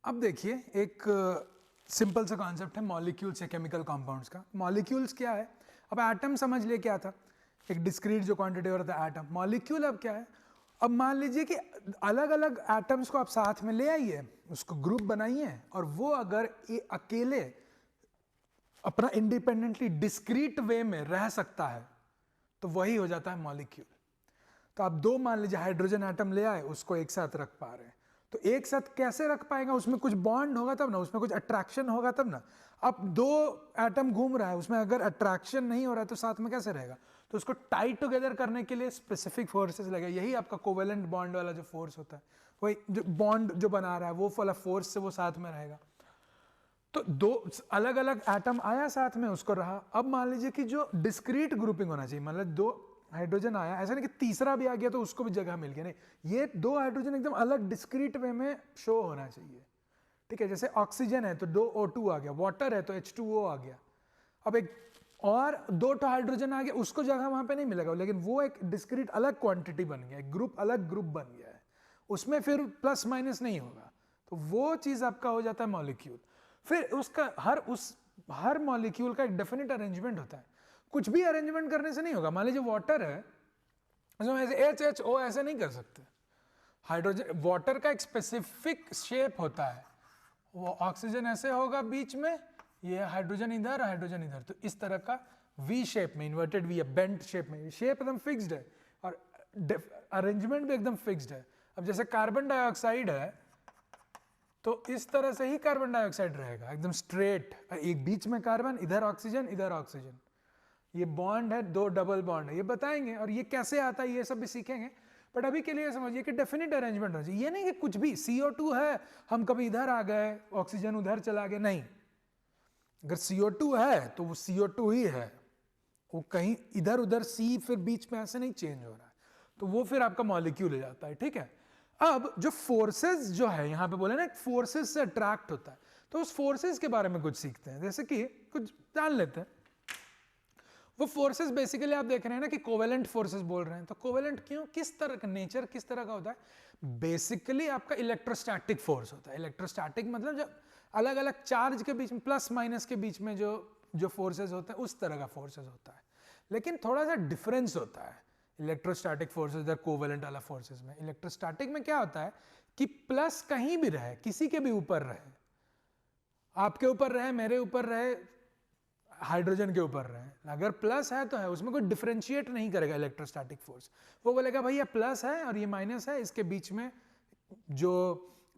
अब देखिए एक सिंपल सा कॉन्सेप्ट है मॉलिक्यूल्स या केमिकल कंपाउंड्स का। मॉलिक्यूल्स क्या है? अब एटम समझ लिए क्या था, एक डिस्क्रीट जो क्वांटिटी हो रहा था एटम। मॉलिक्यूल अब क्या है? अब मान लीजिए कि अलग अलग एटम्स को आप साथ में ले आइए, उसको ग्रुप बनाइए, और वो अगर अकेले अपना इंडिपेंडेंटली डिस्क्रीट वे में रह सकता है तो वही हो जाता है मॉलिक्यूल। तो आप दो मान लीजिए हाइड्रोजन एटम ले आए, उसको एक साथ रख पा रहे हैं, तो एक साथ कैसे रख पाएगा? उसमें कुछ बॉन्ड होगा तब ना, उसमें कुछ अट्रैक्शन होगा तब ना। अब दो एटम घूम रहा है, उसमें अगर अट्रैक्शन नहीं हो रहा है तो साथ में कैसे रहेगा? तो उसको टाइट टुगेदर करने के लिए स्पेसिफिक फोर्सेस लगे। यही आपका कोवेलेंट बॉन्ड वाला जो फोर्स होता है, वही जो बॉन्ड जो बना रहा है वो वाला फोर्स से वो साथ में रहेगा। तो दो अलग अलग एटम आया साथ में, उसको रहा। अब मान लीजिए कि जो डिस्क्रीट ग्रुपिंग होना चाहिए, मतलब दो हाइड्रोजन आया, ऐसा नहीं कि तीसरा भी आ गया तो उसको भी जगह मिल गया, नहीं, ये दो हाइड्रोजन एकदम अलग डिस्क्रीट वे में शो होना चाहिए। ठीक है, जैसे ऑक्सीजन है तो दो O2 आ गया, वाटर है तो H2O आ गया। अब एक और दो हाइड्रोजन आ गया, उसको जगह वहां पे नहीं मिलेगा, लेकिन वो एक डिस्क्रीट अलग क्वांटिटी बन गया, एक ग्रुप अलग ग्रुप बन गया है, उसमें फिर प्लस माइनस नहीं होगा। तो वो चीज आपका हो जाता है मॉलिक्यूल। फिर उसका हर मॉलिक्यूल का एक डेफिनेट अरेंजमेंट होता है। कुछ भी अरेंजमेंट करने से नहीं होगा। मान लीजिए वाटर है, उसमें ऐसे HHO ऐसे नहीं कर सकते। हाइड्रोजन वाटर का एक स्पेसिफिक शेप होता है, वो ऑक्सीजन ऐसे होगा बीच में, ये हाइड्रोजन इधर हाइड्रोजन इधर, तो इस तरह का वी शेप में, इन्वर्टेड वी, बेंट शेप में, शेप एकदम फिक्स्ड है और अरेंजमेंट भी एकदम फिक्स्ड है। अब जैसे कार्बन डाइऑक्साइड है तो इस तरह से ही कार्बन डाइऑक्साइड रहेगा, एकदम स्ट्रेट, एक बीच में कार्बन, इधर ऑक्सीजन इधर ऑक्सीजन, ये बॉन्ड है, दो डबल बॉन्ड है, ये बताएंगे और ये कैसे आता है ये सब भी सीखेंगे। बट अभी के लिए समझिए कि डेफिनेट अरेंजमेंट होना चाहिए। ये नहीं कि कुछ भी CO2 है, हम कभी इधर आ गए, ऑक्सीजन उधर चला गया, नहीं। अगर CO2 है तो वो CO2 ही है, वो कहीं इधर उधर C फिर बीच में ऐसे नहीं चेंज हो रहा है, तो वो फिर आपका मॉलिक्यूल हो जाता है। ठीक है, अब जो फोर्सेस जो है यहां पे बोले ना, फोर्सेस से अट्रैक्ट होता है, तो उस फोर्सेस के बारे में कुछ सीखते हैं, जैसे कि कुछ जान लेते हैं। वो फोर्सेस बेसिकली आप देख रहे हैं ना कि कोवेलेंट फोर्सेस बोल रहे हैं, तो कोवेलेंट क्यों, किस तरह का नेचर, किस तरह का होता है? बेसिकली आपका इलेक्ट्रोस्टैटिक फोर्स होता है। इलेक्ट्रोस्टैटिक मतलब जब अलग अलग चार्ज के बीच में, प्लस माइनस के बीच में जो फोर्सेस होते हैं, उस तरह का फोर्सेस होता है। लेकिन थोड़ा सा डिफरेंस होता है इलेक्ट्रोस्टैटिक फोर्सेस इधर कोवेलेंट वाला फोर्सेस में। इलेक्ट्रोस्टैटिक में क्या होता है कि प्लस कहीं भी रहे, किसी के भी ऊपर रहे, आपके ऊपर रहे, मेरे ऊपर रहे, हाइड्रोजन के ऊपर रहे, अगर प्लस है तो है, उसमें कोई डिफरेंशिएट नहीं करेगा इलेक्ट्रोस्टैटिक फोर्स। वो बोलेगा भाई ये प्लस है और ये माइनस है, इसके बीच में जो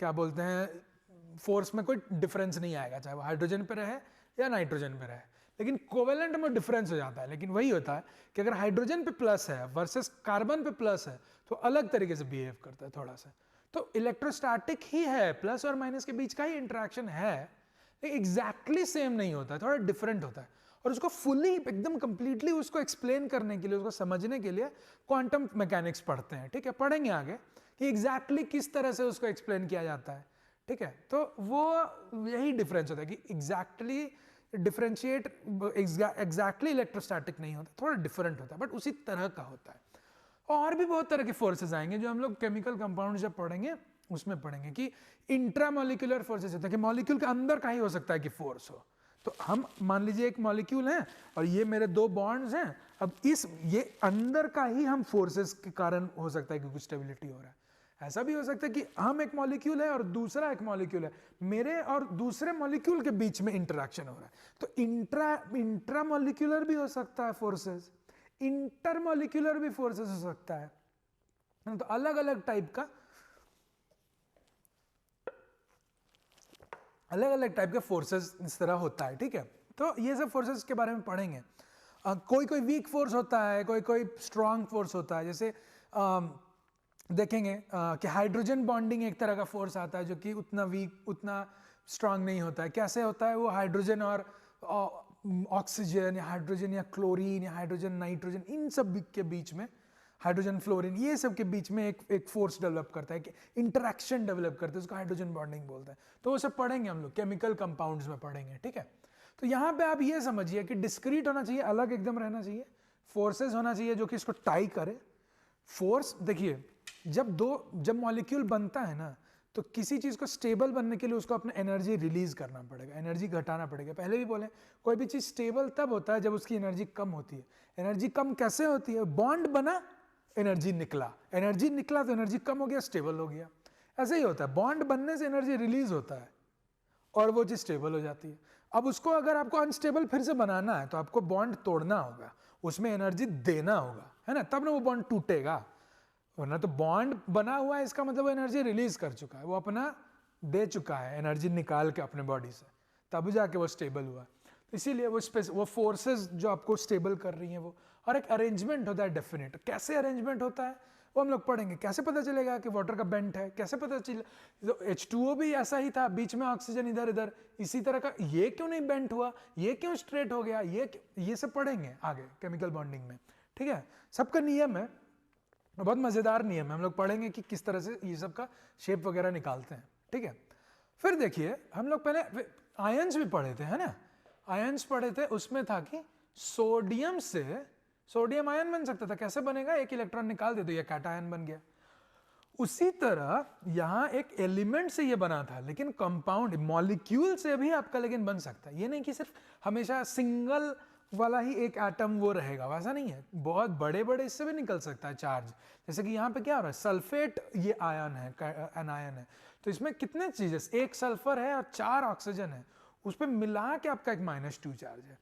क्या बोलते हैं फोर्स में कोई डिफरेंस नहीं आएगा, चाहे वो हाइड्रोजन पे रहे या नाइट्रोजन पे रहे। लेकिन कोवेलेंट में डिफरेंस हो जाता है। लेकिन वही होता है कि अगर हाइड्रोजन पे प्लस है वर्सेस कार्बन पे प्लस है तो अलग तरीके से बिहेव करता है थोड़ा सा। तो इलेक्ट्रोस्टैटिक ही है, प्लस और माइनस के बीच का ही इंटरेक्शन है, एग्जैक्टली सेम नहीं होता है, थोड़ा डिफरेंट होता है। और उसको फुली एकदम कंप्लीटली उसको एक्सप्लेन करने के लिए, उसको समझने के लिए क्वांटम मैकेनिक्स पढ़ते हैं। ठीक है, पढ़ेंगे आगे कि एग्जैक्टली किस तरह से उसको एक्सप्लेन किया जाता है। ठीक है, तो वो यही डिफरेंस होता है कि एग्जैक्टली डिफरेंशिएट एग्जैक्टली इलेक्ट्रोस्टैटिक नहीं होता, थोड़ा डिफरेंट होता है, बट उसी तरह का होता है। और भी बहुत तरह के फोर्सेस आएंगे जो हम लोग केमिकल कंपाउंड जब पढ़ेंगे उसमें पढ़ेंगे कि इंट्रामोलिकुलर फोर्सेस होते हैं, कि मॉलिक्यूल के अंदर का ही हो सकता है कि फोर्स हो। तो हम मान लीजिए एक मॉलिक्यूल है और ये मेरे दो बॉन्ड्स हैं, अब ये अंदर का ही हम फोर्सेस के कारण हो सकता है कि कुछ स्टेबिलिटी हो रहा है। ऐसा भी हो सकता है कि हम एक मॉलिक्यूल है और दूसरा एक मॉलिक्यूल है, मेरे और दूसरे मॉलिक्यूल के बीच में इंटरेक्शन हो रहा है, तो इंट्रामोलिकुलर भी हो सकता है फोर्सेस, इंटरमोलिकुलर भी फोर्सेस हो सकता है। तो अलग अलग टाइप का फोर्सेस इस तरह होता है। ठीक है, तो ये सब फोर्सेस के बारे में पढ़ेंगे। कोई कोई वीक फोर्स होता है, कोई कोई स्ट्रांग फोर्स होता है। जैसे देखेंगे कि हाइड्रोजन बॉन्डिंग एक तरह का फोर्स आता है जो कि उतना वीक, उतना स्ट्रांग नहीं होता है। कैसे होता है? वो हाइड्रोजन और ऑक्सीजन या हाइड्रोजन या क्लोरीन या हाइड्रोजन नाइट्रोजन, इन सब के बीच में, हाइड्रोजन फ्लोरीन, ये सब के बीच में एक फोर्स डेवलप करता है, कि इंटरेक्शन डेवलप करता है, उसको हाइड्रोजन बॉन्डिंग बोलते हैं। तो वो सब पढ़ेंगे हम लोग, केमिकल कंपाउंड्स में पढ़ेंगे। ठीक है, तो यहाँ पे आप ये समझिए कि डिस्क्रीट होना चाहिए, अलग एकदम रहना चाहिए, फोर्सेस होना चाहिए जो कि इसको टाई करे। फोर्स देखिए, जब मॉलिक्यूल बनता है ना, तो किसी चीज़ को स्टेबल बनने के लिए उसको अपना एनर्जी रिलीज करना पड़ेगा, एनर्जी घटाना पड़ेगा। पहले भी बोले कोई भी चीज़ स्टेबल तब होता है जब उसकी एनर्जी कम होती है। एनर्जी कम कैसे होती है? बॉन्ड बना, एनर्जी निकला, एनर्जी निकला तो एनर्जी कम हो गया, स्टेबल हो गया। ऐसे ही होता है, बॉन्ड बनने से एनर्जी रिलीज होता है और वो चीज़ स्टेबल हो जाती है। अब उसको अगर आपको अनस्टेबल फिर से बनाना है तो आपको बॉन्ड तोड़ना होगा, उसमें एनर्जी देना होगा, है ना, तब ना वो बॉन्ड टूटेगा। वरना तो बॉन्ड बना हुआ है इसका मतलब वो एनर्जी रिलीज कर चुका है, वो अपना दे चुका है एनर्जी निकाल के अपने बॉडी से, तब जाके वो स्टेबल हुआ। तो इसीलिए वो फोर्सेस जो आपको स्टेबल कर रही हैं वो, और एक अरेंजमेंट होता है डेफिनेट। कैसे अरेंजमेंट होता है वो हम लोग पढ़ेंगे। कैसे पता चलेगा कि वाटर का बेंट है, कैसे पता चले? तो H2O भी ऐसा ही था, बीच में ऑक्सीजन इधर इधर, इसी तरह का। ये क्यों नहीं बेंट हुआ, ये क्यों स्ट्रेट हो गया, ये सब पढ़ेंगे आगे केमिकल बॉन्डिंग में, ठीक है। सबका नियम है, बहुत मजेदार नियम है, हम लोग पढ़ेंगे कि किस तरह से ये सब का शेप वगैरह निकालते हैं, ठीक है। फिर देखिए हम लोग पहले आयंस भी पढ़े थे, है ना, आयंस पढ़े थे। उसमें था कि सोडियम से सोडियम आयन बन सकता था। कैसे बनेगा? एक इलेक्ट्रॉन निकाल दे तो ये कैटायन बन गया। उसी तरह यहाँ एक एलिमेंट से ये बना था, लेकिन कंपाउंड मॉलिक्यूल से भी आपका लेकिन बन सकता है। ये नहीं कि सिर्फ हमेशा सिंगल वाला ही एक एटम वो रहेगा, वैसा नहीं है। बहुत बड़े बड़े इससे भी निकल सकता है चार्ज। जैसे कि यहाँ पे क्या हो रहा है, सल्फेट ये आयन है, एनायन है, तो इसमें कितने चीजें, एक सल्फर है और 4 ऑक्सीजन है, उस पर मिला के आपका एक -2 चार्ज है।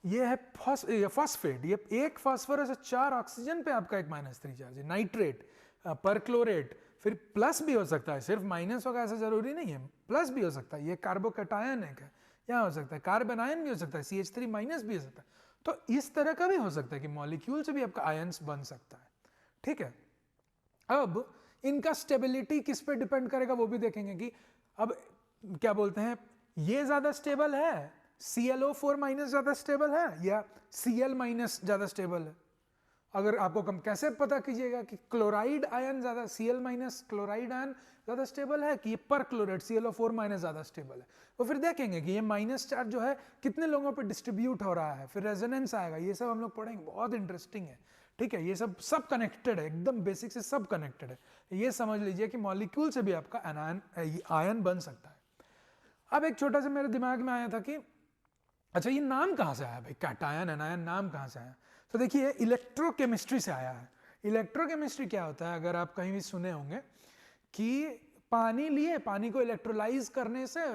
ये है फॉस्फेट, ये एक फास्फोरस 4 ऑक्सीजन पे आपका एक -3 चार्ज है। नाइट्रेट, परक्लोरेट, फिर प्लस भी हो सकता है, सिर्फ माइनस होगा ऐसा जरूरी नहीं है, प्लस भी हो सकता है। ये कार्बोकैटायन है, यहाँ हो सकता है कार्बन भी हो सकता है, CH3 माइनस भी हो सकता है। तो इस तरह का भी हो सकता है कि मॉलिक्यूल से भी आपका आयंस बन सकता है, ठीक है। अब इनका स्टेबिलिटी किस पे डिपेंड करेगा वो भी देखेंगे कि अब क्या बोलते हैं, ये ज्यादा स्टेबल है, ClO4- ज्यादा स्टेबल है या Cl- ज्यादा स्टेबल है। अगर आपको कम कैसे पता कीजिएगा कि क्लोराइड आयन ज्यादा, Cl- क्लोराइड आयन ज्यादा स्टेबल है कि ये परक्लोराइड ClO4- ज्यादा स्टेबल है। वो फिर देखेंगे कि ये माइनस चार्ज जो है कितने लोगों पे डिस्ट्रीब्यूट हो रहा है, फिर रेजोनेंस आएगा। ये सब हम लोग पढ़ेंगे, बहुत इंटरेस्टिंग है, ठीक है। ये सब कनेक्टेड है, एकदम बेसिक से सब कनेक्टेड है। ये समझ लीजिए कि मॉलिक्यूल से भी आपका आयन बन सकता है। अब एक छोटा सा मेरे दिमाग में आया था कि अच्छा ये नाम कहाँ से आया भाई, कैटायन एनायन नाम कहाँ से आया? तो देखिए इलेक्ट्रोकेमिस्ट्री से आया है। इलेक्ट्रोकेमिस्ट्री क्या होता है, अगर आप कहीं भी सुने होंगे कि पानी लिए, पानी को इलेक्ट्रोलाइज करने से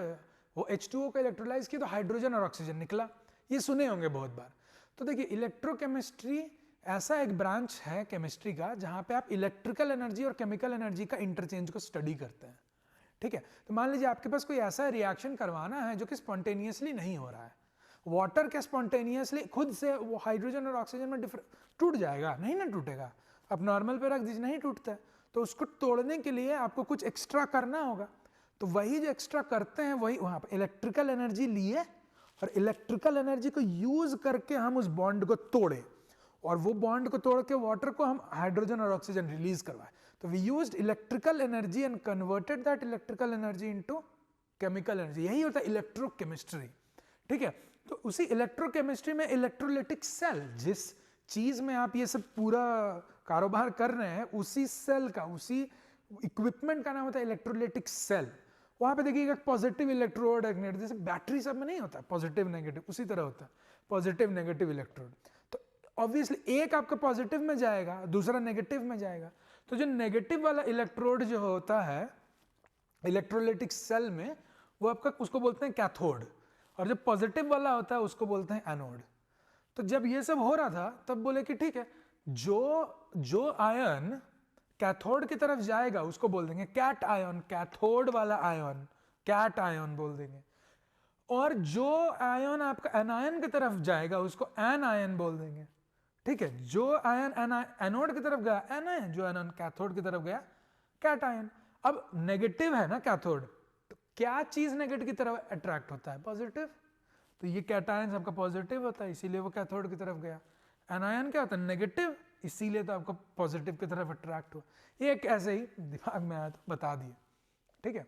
वो H2O को इलेक्ट्रोलाइज किया तो हाइड्रोजन और ऑक्सीजन निकला, ये सुने होंगे बहुत बार। तो देखिए इलेक्ट्रोकेमिस्ट्री ऐसा एक ब्रांच है केमिस्ट्री का जहाँ पे आप इलेक्ट्रिकल एनर्जी और केमिकल एनर्जी का इंटरचेंज को स्टडी करते हैं, ठीक है। तो मान लीजिए आपके पास कोई ऐसा रिएक्शन करवाना है जो कि स्पॉन्टेनियसली नहीं हो रहा है। वाटर के स्पॉन्टेनियसली खुद से वो हाइड्रोजन और ऑक्सीजन में टूट जाएगा, नहीं ना टूटेगा, आप नॉर्मल पे रख दीजिए नहीं टूटता है। तो उसको तोड़ने के लिए आपको कुछ एक्स्ट्रा करना होगा। तो वही जो एक्स्ट्रा करते हैं वही वहाँ पर इलेक्ट्रिकल एनर्जी लिए और इलेक्ट्रिकल एनर्जी को यूज करके हम उस बॉन्ड को तोड़े, और वो बॉन्ड को तोड़ के वाटर को हम हाइड्रोजन और ऑक्सीजन रिलीज करवाए। तो we used electrical energy and converted that electrical energy into chemical energy. यही होता है इलेक्ट्रोकेमिस्ट्री, ठीक है। तो उसी इलेक्ट्रोकेमिस्ट्री में इलेक्ट्रोलाइटिक सेल, जिस चीज में आप ये सब पूरा कारोबार कर रहे हैं, उसी सेल का, उसी इक्विपमेंट का नाम होता है इलेक्ट्रोलाइटिक सेल। वहां पे देखिएगा पॉजिटिव इलेक्ट्रोड, जैसे बैटरी सब में नहीं होता पॉजिटिव नेगेटिव, उसी तरह होता है पॉजिटिव नेगेटिव इलेक्ट्रोड। तो ऑब्वियसली एक आपका पॉजिटिव में जाएगा, दूसरा नेगेटिव में जाएगा। तो जो नेगेटिव वाला इलेक्ट्रोड जो होता है इलेक्ट्रोलाइटिक सेल में, वो आपका उसको बोलते हैं कैथोड, और जो पॉजिटिव वाला होता है उसको बोलते हैं एनोड। तो जब ये सब हो रहा था तब बोले कि ठीक है, जो आयन कैथोड की तरफ जाएगा उसको बोल देंगे कैट आयन, कैथोड वाला आयन कैट आयन बोल देंगे, और जो आयन आपका एनायन की तरफ जाएगा उसको एन आयन बोल देंगे, ठीक है। जो आयन एनोड की तरफ गया एनायन, जो आयन कैथोड की तरफ गया कैट आयन। अब नेगेटिव है ना कैथोड, तो क्या चीज नेगेटिव की तरफ अट्रैक्ट होता है? पॉजिटिव। तो ये कैटायन आपका पॉजिटिव होता है, इसीलिए वो कैथोड की तरफ गया। एनायन क्या होता है? नेगेटिव, इसीलिए तो आपको पॉजिटिव की तरफ अट्रैक्ट हुआ। ये एक ऐसे ही दिमाग में आया तो बता दिए, ठीक है।